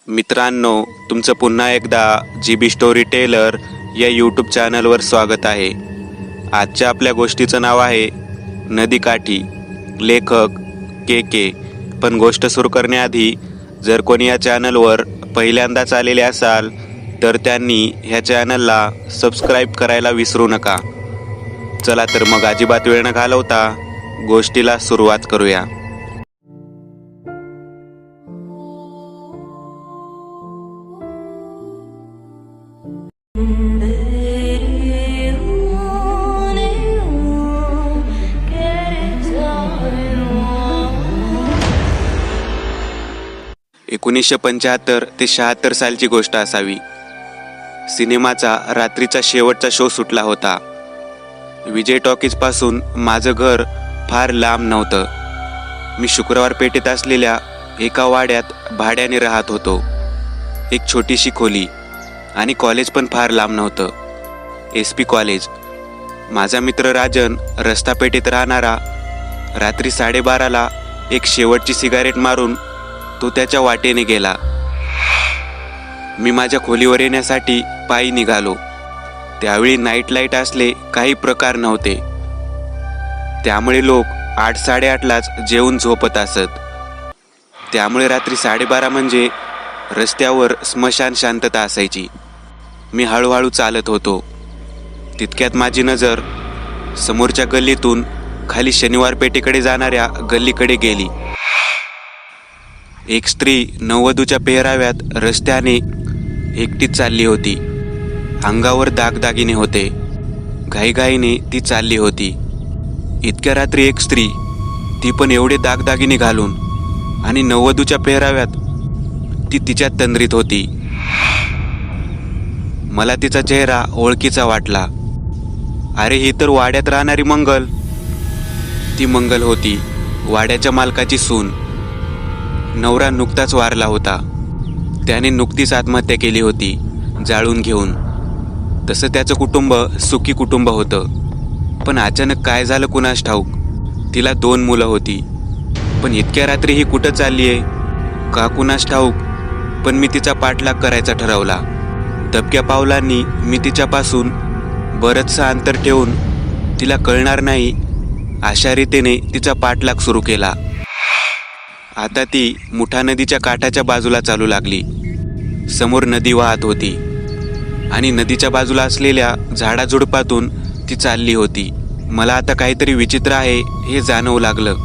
मित्रांनो, तुमचं पुन्हा एकदा GB स्टोरी टेलर या यूट्यूब चॅनलवर स्वागत आहे. आजच्या आपल्या गोष्टीचं नाव आहे नदीकाठी. लेखक के. पण गोष्ट सुरू करण्याआधी जर कोणी या चॅनलवर पहिल्यांदाच आलेले असाल तर त्यांनी ह्या चॅनलला सबस्क्राईब करायला विसरू नका. चला तर मग अजिबात वेळ न घालवता गोष्टीला सुरुवात करूया. एकोणीसशे 75 ते 76 सालची गोष्ट असावी. सिनेमाचा रात्रीचा शेवटचा शो सुटला होता. विजय टॉकीज पासून माझं घर फार लांब नव्हतं. मी शुक्रवार पेठेत असलेल्या एका वाड्यात भाड्याने राहत होतो. एक छोटीशी खोली आणि कॉलेज पण फार लांब नव्हतं, SP कॉलेज. माझा मित्र राजन रस्ता पेठेत राहणारा रात्री 12:30ला एक शेवटची सिगारेट मारून तो त्याच्या वाटेने गेला. मी माझ्या खोलीवर येण्यासाठी पायी निघालो. त्यावेळी नाईट लाईट असले काही प्रकार नव्हते, त्यामुळे लोक 8-8:30लाच जेवून झोपत असत. त्यामुळे रात्री 12:30 म्हणजे रस्त्यावर स्मशान शांतता असायची. मी हळूहळू चालत होतो. तितक्यात माझी नजर समोरच्या गल्लीतून खाली शनिवार पेठेकडे जाणाऱ्या गल्लीकडे गेली. एक स्त्री नववधूच्या पेहराव्यात रस्त्याने एकटीच चालली होती. अंगावर दागदागिने होते. घाईघाईने ती चालली होती. इतक्या रात्री एक स्त्री, ती पण एवढे दागदागिने घालून आणि नववधूच्या पेहराव्यात, ती तिच्या तंद्रीत होती. मला तिचा चेहरा ओळखीचा वाटला. अरे, ही तर वाड्यात राहणारी मंगल. ती मंगल होती, वाड्याच्या मालकाची सून. नवरा नुकताच वारला होता. त्याने नुकतीच आत्महत्या केली होती, जाळून घेऊन. तसं त्याचं कुटुंब सुखी कुटुंब होतं. पण अचानक काय झालं कुणास ठाऊक. तिला 2 मुलं होती. पण इतक्या रात्री ही कुठं चालली आहे का कुणास ठाऊक. पण मी तिचा पाठलाग करायचा ठरवला. दबक्या पावलांनी मी तिच्यापासून बरंचसं अंतर ठेवून तिला कळणार नाही अशा रीतीने तिचा पाठलाग सुरू केला. आता ती मुठा नदीच्या काठाच्या बाजूला चालू लागली. समोर नदी वाहत होती आणि नदीच्या बाजूला असलेल्या झाडाझुडपातून ती चालली होती. मला आता काहीतरी विचित्र आहे हे जाणवू लागलं.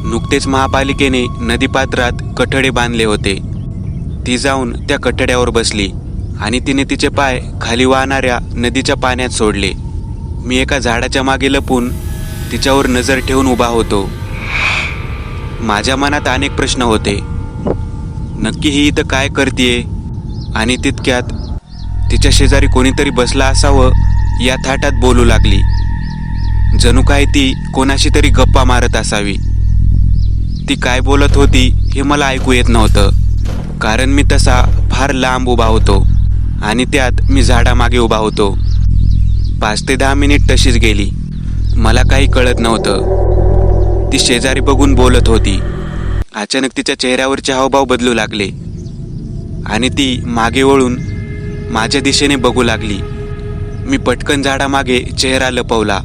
नुकतेच महापालिकेने नदीपात्रात कठडे बांधले होते. ती जाऊन त्या कठड्यावर बसली आणि तिने तिचे पाय खाली वाहणाऱ्या नदीच्या पाण्यात सोडले. मी एका झाडाच्या मागे लपून तिच्यावर नजर ठेवून उभा होतो. माझ्या मनात अनेक प्रश्न होते. नक्की ही इथं काय करतीये? आणि तितक्यात तिच्या शेजारी कोणीतरी बसला असावं या थाटात बोलू लागली. जणू काय ती कोणाशी तरी गप्पा मारत असावी. ती काय बोलत होती हे मला ऐकू येत नव्हतं, कारण मी तसा फार लांब उभा होतो आणि त्यात मी झाडामागे उभा होतो. 5 ते 10 मिनिट तशीच गेली. मला काही कळत नव्हतं. ती शेजारी बघून बोलत होती. अचानक तिच्या चेहऱ्यावरचे हावभाव बदलू लागले आणि ती मागे वळून माझ्या दिशेने बघू लागली. मी पटकन झाडामागे चेहरा लपवला.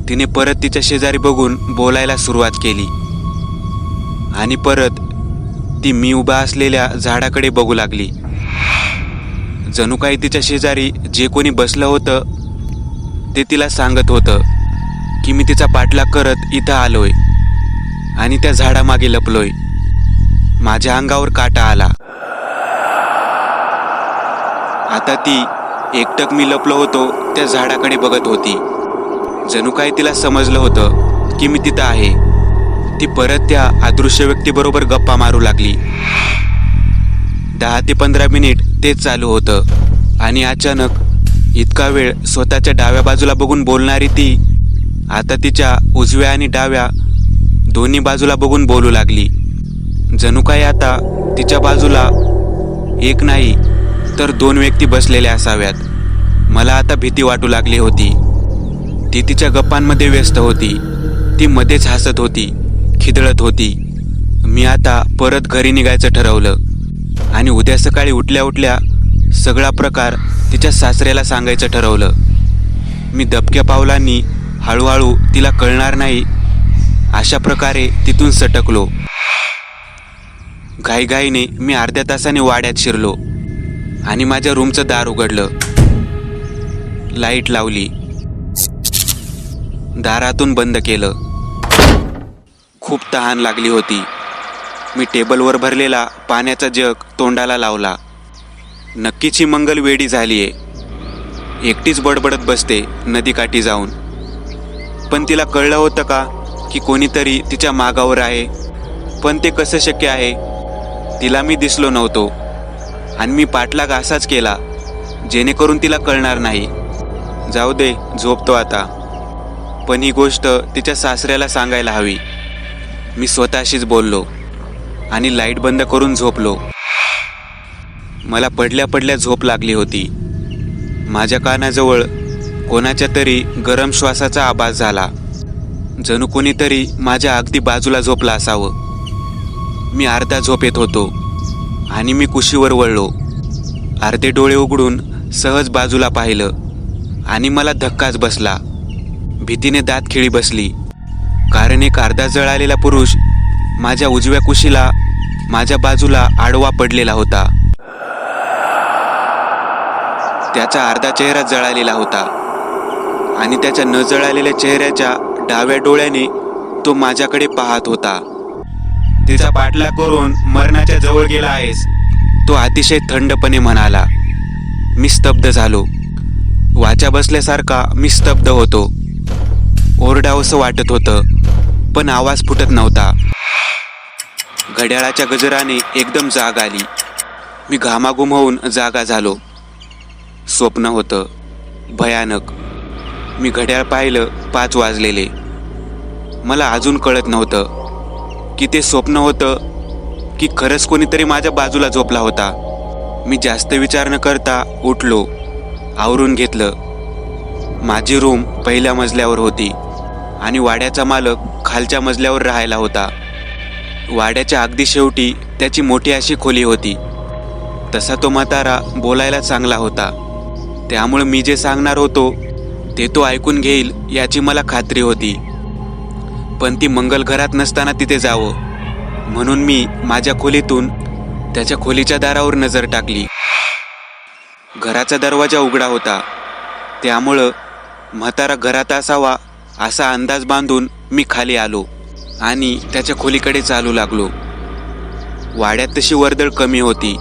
तिने परत तिच्या शेजारी बघून बोलायला सुरुवात केली आणि परत ती मी उभा असलेल्या झाडाकडे बघू लागली. जणू काही तिच्या शेजारी जे कोणी बसलं होतं ते तिला सांगत होतं की मी तिचा पाठलाग करत इथं आलोय आणि त्या झाडामागे लपलोय. माझ्या अंगावर काटा आला. आता ती एकटक मी लपलो होतो त्या झाडाकडे बघत होती. जणू काही तिला समजलं होतं की मी तिथं आहे. ती परत त्या अदृश्य व्यक्तीबरोबर गप्पा मारू लागली. 10 ते 15 मिनिट तेच चालू होतं आणि अचानक इतका वेळ स्वतःच्या डाव्या बाजूला बघून बोलणारी ती आता तिच्या उजव्या आणि डाव्या दोन्ही बाजूला बघून बोलू लागली. जणू काही आता तिच्या बाजूला एक नाही तर 2 व्यक्ती बसलेल्या असाव्यात. मला आता भीती वाटू लागली होती. ती तिच्या गप्पांमध्ये व्यस्त होती. ती मध्येच हसत होती, खिदळत होती. मी आता परत घरी निघायचं ठरवलं आणि उद्या सकाळी उठल्या उठल्या सगळा प्रकार तिच्या सासऱ्याला सांगायचं ठरवलं. मी दबक्या पावलांनी हळूहळू तिला कळणार नाही अशा प्रकारे तिथून सटकलो. घाईघाईने मी अर्ध्या तासाने वाड्यात शिरलो आणि माझ्या रूमचं दार उघडलं. लाईट लावली, दारातून बंद केलं. खूप तहान लागली होती. मी टेबलवर भरलेला पाण्याचा जग तोंडाला लावला. नक्कीच ही मंगल वेडी झालीये. एकटीच बडबडत बसते नदीकाठी जाऊन. पण तिला कळलं होतं का की कोणीतरी तिच्या मागावर आहे? पण ते कसं शक्य आहे? तिला मी दिसलो नव्हतो आणि मी पाठलाग असाच केला जेणेकरून तिला कळणार नाही. जाऊ दे, झोपतो आता. पण ही गोष्ट तिच्या सासऱ्याला सांगायला हवी, मी स्वतःशीच बोललो आणि लाईट बंद करून झोपलो. मला पडल्या पडल्या झोप लागली होती. माझ्या कानाजवळ कोणाच्या तरी गरम श्वासाचा आवाज झाला. जणू कोणीतरी माझ्या अगदी बाजूला झोपला असावं. मी अर्धा झोपेत होतो आणि मी कुशीवर वळलो. अर्धे डोळे उघडून सहज बाजूला पाहिलं आणि मला धक्काच बसला. भीतीने दात खिळी बसली, कारण एक अर्धा जळालेला पुरुष माझ्या उजव्या कुशीला माझ्या बाजूला आडवा पडलेला होता. त्याचा अर्धा चेहरा जळालेला होता आणि त्याच्या न जळालेल्या चेहऱ्याच्या डाव्या डोळ्याने तो माझ्याकडे पाहत होता. तिचा पाठलाग करून मरणाच्या जवळ गेला आहेस, तो अतिशय थंडपणे म्हणाला. मी स्तब्ध झालो. वाचा बसल्यासारखा मी स्तब्ध होतो. ओरडावंसं वाटत होतं, पण आवाज फुटत नव्हता. घड्याळाच्या गजराने एकदम जाग आली. मी घामाघूम होऊन जागा झालो. स्वप्न होतं, भयानक. मी घड्याळ पाहिलं, 5 वाजलेले. मला अजून कळत नव्हतं की ते स्वप्न होतं की खरंच कोणीतरी माझ्या बाजूला झोपला होता. मी जास्त विचार न करता उठलो, आवरून घेतलं. माझी रूम पहिल्या मजल्यावर होती आणि वाड्याचा मालक खालच्या मजल्यावर राहायला होता. वाड्याच्या अगदी शेवटी त्याची मोठी अशी खोली होती. तसा तो म्हातारा बोलायला चांगला होता, त्यामुळे मी जे सांगणार होतो ते तो ऐकून घेईल याची मला खात्री होती. पण ती मंगल घरात नसताना तिथे जावं म्हणून मी माझ्या खोलीतून त्याच्या खोलीच्या दारावर नजर टाकली. घराचा दरवाजा उघडा होता, त्यामुळं म्हातारा घरात असावा असा अंदाज बांधून मी खाली आलो आणि त्याच्या खोलीकडे चालू लागलो. वाड्यात तशी वर्दळ कमी होती.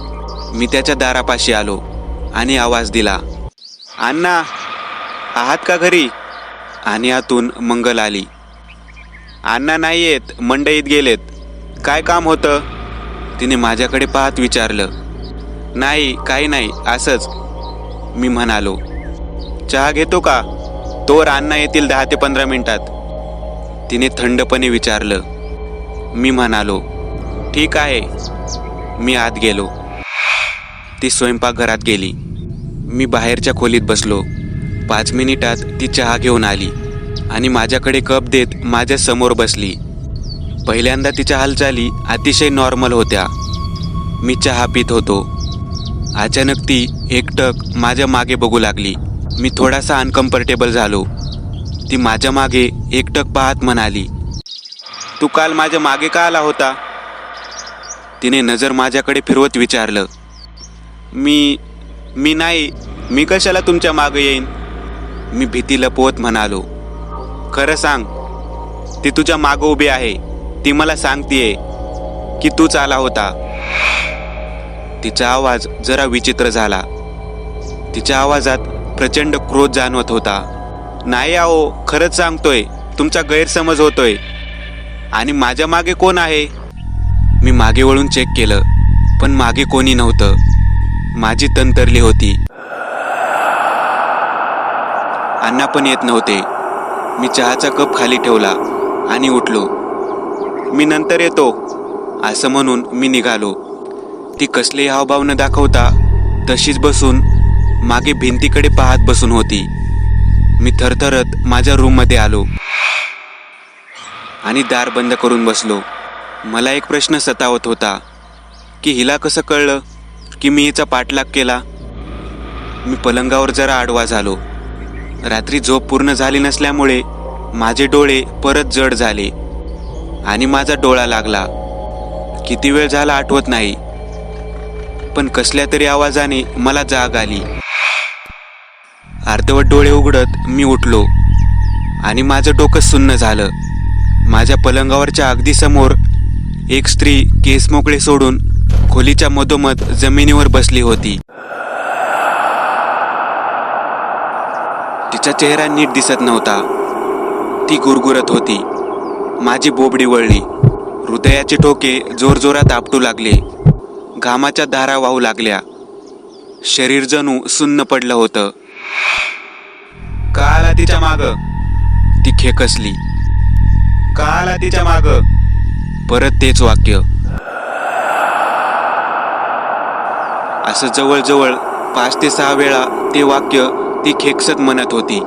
मी त्याच्या दारापाशी आलो आणि आवाज दिला, अण्णा आहात का घरी? आणि आतून मंगल आली. अण्णा नाही येत, मंडईत गेलेत. काय काम होतं? तिने माझ्याकडे पाहत विचारलं. नाही, काही नाही, असंच, मी म्हणालो. चहा घेतो का? तोवर अण्णा येतील 10 ते 15 मिनिटात, तिने थंडपणे विचारलं. मी म्हणालो, ठीक आहे. मी आत गेलो. ती स्वयंपाकघरात गेली. मी बाहेरच्या खोलीत बसलो. 5 मिनिटात ती चहा घेऊन आली आणि माझ्याकडे कप देत माझ्या समोर बसली. पहिल्यांदा तिच्या हालचाली अतिशय नॉर्मल होत्या. मी चहा पित होतो. अचानक ती एकटक माझ्या मागे बघू लागली. मी थोडासा अनकम्फर्टेबल झालो. ती माझ्या मागे एकटक पाहत म्हणाली, तू काल माझ्या मागे का आला होता? तिने नजर माझ्याकडे फिरवत विचारलं. मी नाही, मी कशाला तुमच्या मागे येईन? मी भीती लपवत म्हणालो. खरं सांग, ती तुझ्या मागं उभी आहे. ती मला सांगतीये की तूच आला होता. तिचा आवाज जरा विचित्र झाला. तिच्या आवाजात प्रचंड क्रोध जाणवत होता. नाही आहो, खरंच सांगतोय, तुमचा गैरसमज होतोय. आणि माझ्या मागे कोण आहे? मी मागे वळून चेक केलं, पण मागे कोणी नव्हतं. माझी तंतरली होती. अण्णा पण येत नव्हते. मी चहाचा कप खाली ठेवला आणि उठलो. मी नंतर येतो असं म्हणून मी निघालो. ती कसलेही हावभाव न दाखवता तशीच बसून मागे भिंतीकडे पाहत बसून होती. मी थरथरत माझ्या रूममध्ये आलो आणि दार बंद करून बसलो. मला एक प्रश्न सतावत होता की हिला कसं कळलं की मी हिचा पाठलाग केला. मी पलंगावर जरा आडवा झालो. रात्री झोप पूर्ण झाली नसल्यामुळे माझे डोळे परत जड झाले आणि माझा डोळा लागला. किती वेळ झाला आठवत नाही, पण कसल्या तरी आवाजाने मला जाग आली. अर्धवट डोळे उघडत मी उठलो आणि माझं डोकं सुन्न झालं. माझ्या पलंगावरच्या अगदी समोर एक स्त्री केस मोकळे सोडून खोलीच्या मधोमध जमिनीवर बसली होती. तिचा चेहरा नीट दिसत नव्हता. ती गुरगुरत होती. माझी बोबडी वळली. हृदयाचे ठोके जोरजोरात आपटू लागले. घामाच्या धारा वाहू लागल्या. शरीर जणू सुन्न पडलं होतं. का आला तिच्या माग? ती खेकसली. का आला तिच्या माग? परत तेच वाक्य. असं जवळजवळ 5 ते 6 वेळा ते वाक्य ती खेकसत म्हणत होती.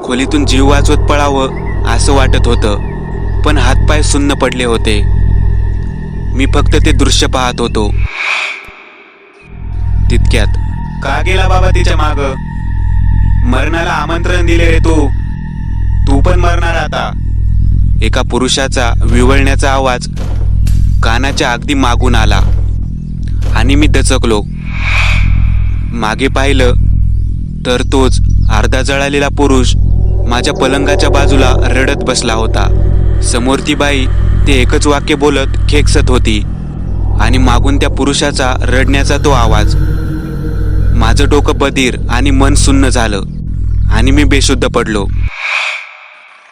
खोलीतून जीव वाचवत पळावं असं वाटत होतं, पण हातपाय सुन्न पडले होते. मी फक्त ते दृश्य पाहत होतो. तितक्यात, का गेला बाबा तिच्या माग? मरणाला आमंत्रण दिले रे तू पण मरणार आता. एका पुरुषाचा विव्हळण्याचा आवाज कानाच्या अगदी मागून आला आणि मी दचकलो. मागे पाहिलं तर तोच अर्धा जळालेला पुरुष माझ्या पलंगाच्या बाजूला रडत बसला होता. समोर ती बाई ते एकच वाक्य बोलत खेकसत होती आणि मागून त्या पुरुषाचा रडण्याचा तो आवाज. माझं डोकं बधीर आणि मन सुन्न झालं आणि मी बेशुद्ध पडलो.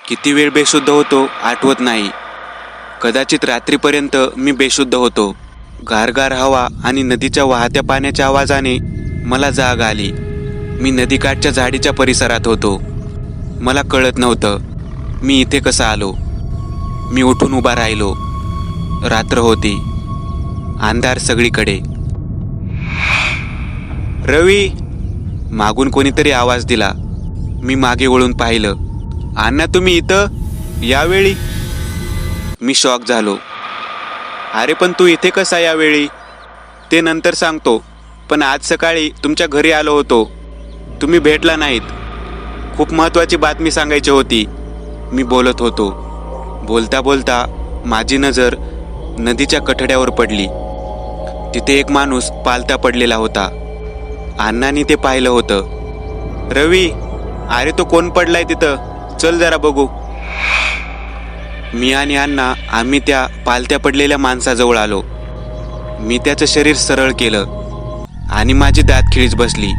किती वेळ बेशुद्ध होतो आठवत नाही. कदाचित रात्रीपर्यंत मी बेशुद्ध होतो. गारगार हवा आणि नदीच्या वाहत्या पाण्याच्या आवाजाने मला जाग आली. मी नदीकाठच्या झाडीच्या परिसरात होतो. मला कळत नव्हतं मी इथे कसा आलो. मी उठून उभा राहिलो. रात्र होती. अंधार सगळीकडे. रवी, मागून कोणीतरी आवाज दिला. मी मागे वळून पाहिलं. अण्णा, तुम्ही इथं यावेळी? मी शॉक झालो. अरे पण तू इथे कसा यावेळी? ते नंतर सांगतो, पण आज सकाळी तुमच्या घरी आलो होतो. तुम्ही भेटला नाहीत. खूप महत्त्वाची बातमी सांगायची होती. मी बोलत होतो. बोलता बोलता माझी नजर नदीच्या कठड्यावर पडली. तिथे एक माणूस पालथा पडलेला होता. अण्णांनी ते पाहिलं होतं. रवी, अरे तो कोण पडलाय तिथं? चल जरा बघू. मी आणि अण्णा आम्ही त्या पालथ्या पडलेल्या माणसाजवळ आलो. मी त्याचं शरीर सरळ केलं आणि माझी दात खिळीच बसली.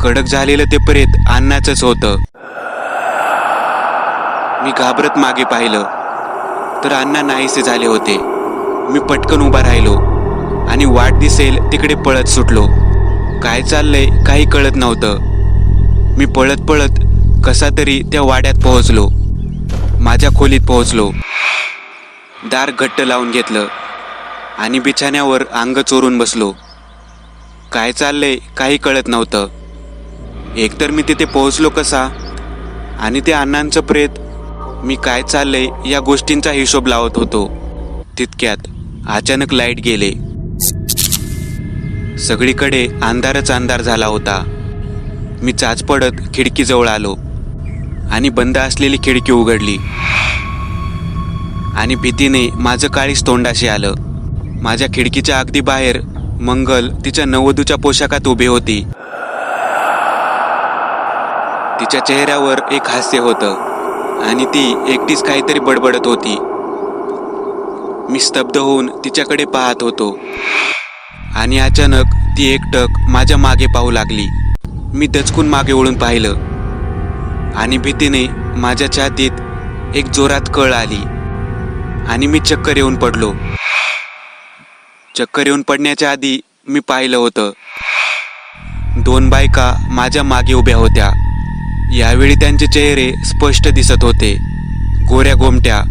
कडक झालेलं ते प्रेत अण्णाचंच होतं. मी घाबरत मागे पाहिलं तर अण्णा नाहीसे झाले होते. मी पटकन उभा राहिलो आणि वाट दिसेल तिकडे पळत सुटलो. काय चाललंय काही कळत नव्हतं. मी पळत पळत कसा तरी त्या वाड्यात पोहोचलो. माझ्या खोलीत पोहोचलो. दार घट्ट लावून घेतलं आणि बिछाण्यावर अंग चोरून बसलो. काय चाललंय काही कळत नव्हतं. एकतर मी तिथे पोहोचलो कसा आणि ते अण्णांचं प्रेत. मी काय चाललंय या गोष्टींचा हिशोब लावत होतो. तितक्यात अचानक लाईट गेले. सगळीकडे अंधारच अंधार झाला होता. मी चाच पडत खिडकीजवळ आलो आणि बंद असलेली खिडकी उघडली आणि भीतीने माझं काळीच तोंडाशी आलं. माझ्या खिडकीच्या अगदी बाहेर मंगल तिच्या नववधूच्या पोशाखात उभी होती. तिच्या चेहऱ्यावर एक हास्य होतं आणि ती एकटीच काहीतरी बडबडत होती. मी स्तब्ध होऊन तिच्याकडे पाहत होतो आणि अचानक ती एकटक माझ्या मागे पाहू लागली. मी दचकून मागे वळून पाहिलं आणि भीतीने माझ्या छातीत एक जोरात कळ आली आणि मी चक्कर येऊन पडलो. चक्कर येऊन पडण्याच्या आधी मी पाहिलं होतं 2 बायका माझ्या मागे उभ्या होत्या. यावेळी त्यांचे चेहरे स्पष्ट दिसत होते. गोऱ्या गोमट्या,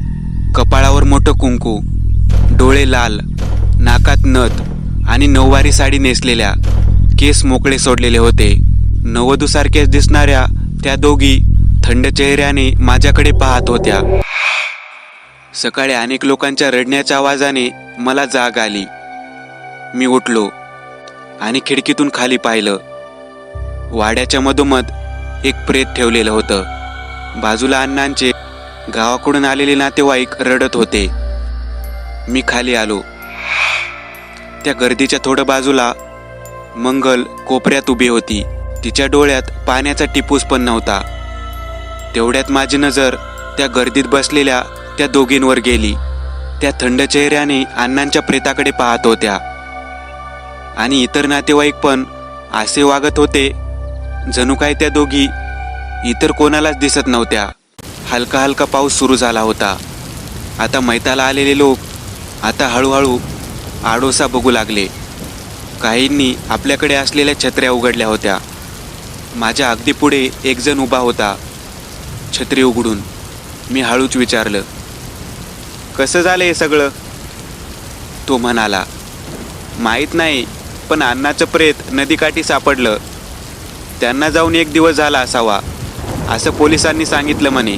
कपाळावर मोठं कुंकू, डोळे लाल, नाकात नथ आणि नऊवारी साडी नेसलेल्या, केस मोकळे सोडलेले होते. नववधूसारख्याच दिसणाऱ्या त्या दोघी थंड चेहऱ्याने माझ्याकडे पाहत होत्या. सकाळी अनेक लोकांच्या रडण्याच्या आवाजाने मला जाग आली. मी उठलो आणि खिडकीतून खाली पाहिलं. वाड्याच्या मधोमध एक प्रेत ठेवलेलं होतं. बाजूला अण्णांचे गावाकडून आलेले नातेवाईक रडत होते. मी खाली आलो. त्या गर्दीच्या थोडं बाजूला मंगल कोपऱ्यात उभी होती. तिच्या डोळ्यात पाण्याचा टिपूस पण नव्हता. तेवढ्यात माझी नजर त्या गर्दीत बसलेल्या त्या दोघींवर गेली. त्या थंड चेहऱ्याने अण्णांच्या प्रेताकडे पाहत होत्या आणि इतर नातेवाईक पण असे वागत होते जणू काय त्या दोघी इतर कोणालाच दिसत नव्हत्या. हलका हलका पाऊस सुरू झाला होता. आता मैताला आलेले लोक आता हळूहळू आडोसा बघू लागले. काहींनी आपल्याकडे असलेल्या छत्र्या उघडल्या होत्या. माझ्या अगदी पुढे एक जण उभा होता छत्री उघडून. मी हळूच विचारलं, कसं झालं हे सगळं? तो म्हणाला, माहीत नाही, पण अण्णाचं प्रेत नदीकाठी सापडलं. त्यांना जाऊन 1 दिवस झाला असावा असं पोलिसांनी सांगितलं म्हणे.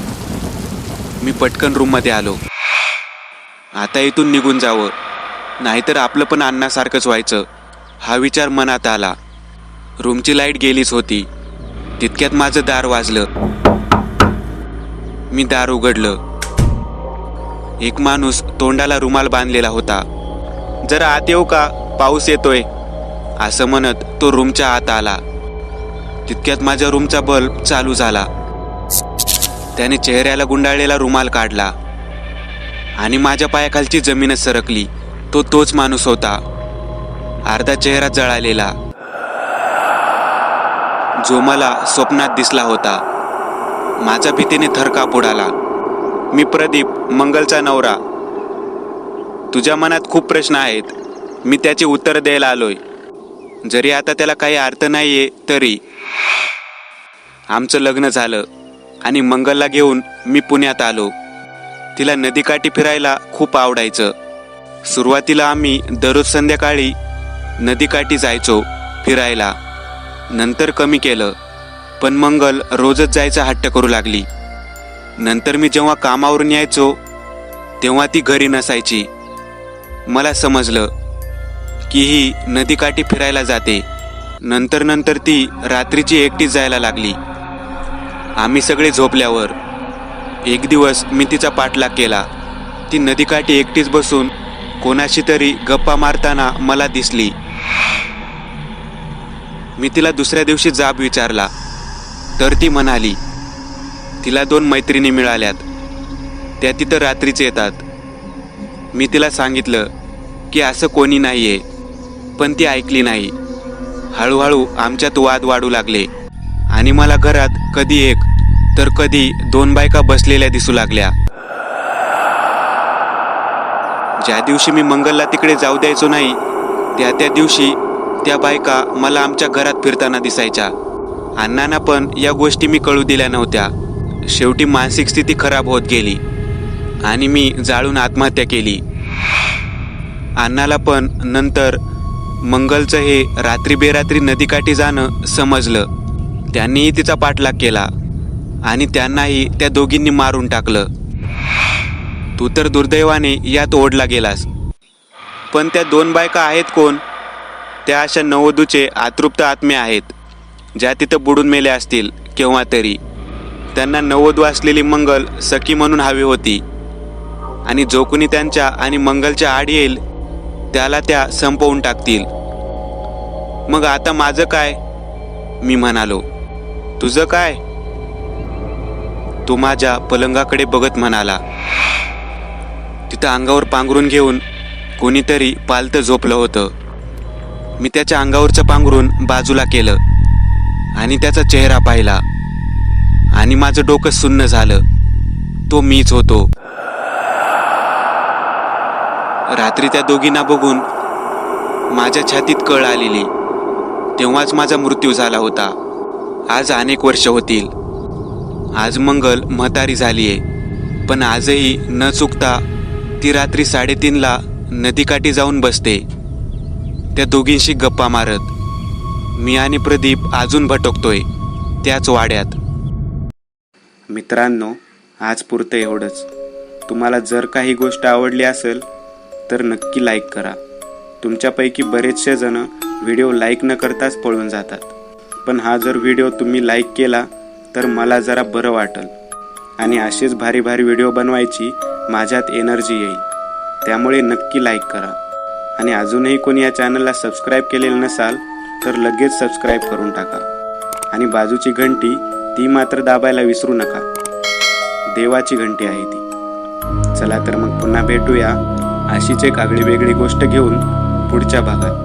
मी पटकन रूममध्ये आलो. आता इथून निघून जावं, नाहीतर आपलं पण अण्णासारखंच व्हायचं हा विचार मनात आला. रूमची लाईट गेलीच होती. तितक्यात माझं दार वाजलं. मी दार उघडलं. एक माणूस तोंडाला रुमाल बांधलेला होता. जरा आत येऊ का, पाऊस येतोय, असं म्हणत तो रूमच्या आत आला. तितक्यात माझ्या रूमचा बल्ब चालू झाला. त्याने चेहऱ्याला गुंडाळलेला रुमाल काढला आणि माझ्या पायाखालची जमीनच सरकली. तोच माणूस होता. अर्धा चेहरा जळालेला, जो मला स्वप्नात दिसला होता. माझ्या भीतीने थर कापून आला. मी प्रदीप, मंगलचा नवरा. तुझ्या मनात खूप प्रश्न आहेत, मी त्याची उत्तर द्यायला आलोय. जरी आता त्याला काही अर्थ नाहीये तरी. आमचं लग्न झालं आणि मंगलला घेऊन मी पुण्यात आलो. तिला नदीकाठी फिरायला खूप आवडायचं. सुरुवातीला आम्ही दररोज संध्याकाळी नदीकाठी जायचो फिरायला. नंतर कमी केलं, पण मंगल रोजच जायचा हट्ट करू लागली. नंतर मी जेव्हा कामावरून यायचो तेव्हा ती घरी नसायची. मला समजलं की ही नदीकाठी फिरायला जाते. नंतर ती रात्रीची एकटीच जायला लागली. आम्ही सगळे झोपल्यावर एक दिवस मी तिचा पाठलाग केला. ती नदीकाठी एकटीच बसून कोणाशी तरी गप्पा मारताना मला दिसली. मी तिला दुसऱ्या दिवशी जाब विचारला तर ती म्हणाली, तिला 2 मैत्रिणी मिळाल्यात, त्या तिथं रात्रीच येतात. मी तिला सांगितलं की असं कोणी नाहीये, पण ती ऐकली नाही. हळूहळू आमच्यात वाद वाढू लागले आणि मला घरात कधी एक तर कधी 2 बायका बसलेल्या दिसू लागल्या. ज्या दिवशी मी मंगलला तिकडे जाऊ द्यायचो नाही त्या दिवशी त्या बायका मला आमच्या घरात फिरताना दिसायच्या. अण्णांना पण या गोष्टी मी कळू दिल्या नव्हत्या. शेवटी मानसिक स्थिती खराब होत गेली आणि मी जाळून आत्महत्या केली. अण्णाला पण नंतर मंगलचं हे रात्री बेरात्री नदीकाठी जाणं समजलं. त्यांनीही तिचा पाठलाग केला आणि त्यांनाही त्या दोघींनी मारून टाकलं. तू तर दुर्दैवाने यात ओढला गेलास. पण त्या 2 बायका आहेत कोण? त्या अशा नववधूचे अतृप्त आत्मे आहेत, ज्या तिथं बुडून मेले असतील केव्हा तरी. त्यांना नववधू असलेली मंगल सखी म्हणून हवी होती आणि जो कोणी त्यांच्या आणि मंगलच्या आड येईल त्याला त्या संपवून टाकतील. मग आता माझं काय? मी म्हणालो. तुझं काय? तो माझ्या पलंगाकडे बघत म्हणाला. तिथं अंगावर पांघरून घेऊन कोणीतरी पालतं झोपलं होतं. मी त्याच्या अंगावरचं पांघरून बाजूला केलं आणि त्याचा चेहरा पाहिला आणि माझं डोकं सुन्न झालं. तो मीच होतो. रात्री त्या दोघींना बघून माझ्या छातीत कळ आलेली. तेव्हाच माझा मृत्यू झाला होता. आज अनेक वर्ष होतील. आज मंगल म्हातारी झालीये, पण आजही न चुकता ती रात्री 3:30ला नदीकाठी जाऊन बसते त्या दोघींशी गप्पा मारत. मी आणि प्रदीप अजून भटकतोय त्याच वाड्यात. मित्रांनो, आज पुरतं एवढंच. तुम्हाला जर काही गोष्ट आवडली असेल तर नक्की लाईक करा. तुमच्यापैकी बरेचसे जण व्हिडिओ लाईक न करताच पळून जातात. पण हा जर व्हिडिओ तुम्ही लाईक केला तर मला जरा बरं वाटेल आणि असेच भारी भारी व्हिडिओ बनवायची माझ्यात एनर्जी येईल. त्यामुळे नक्की लाईक करा आणि अजूनही कोणी या चॅनलला सबस्क्राईब केलेलं नसाल तर लगेच सबस्क्राईब करून टाका आणि बाजूची घंटी ती मात्र दाबायला विसरू नका. देवाची घंटी आहे ती. चला तर मग पुन्हा भेटूया अशीच एक आगळी वेगळी गोष्ट घेऊन पुढच्या भागात.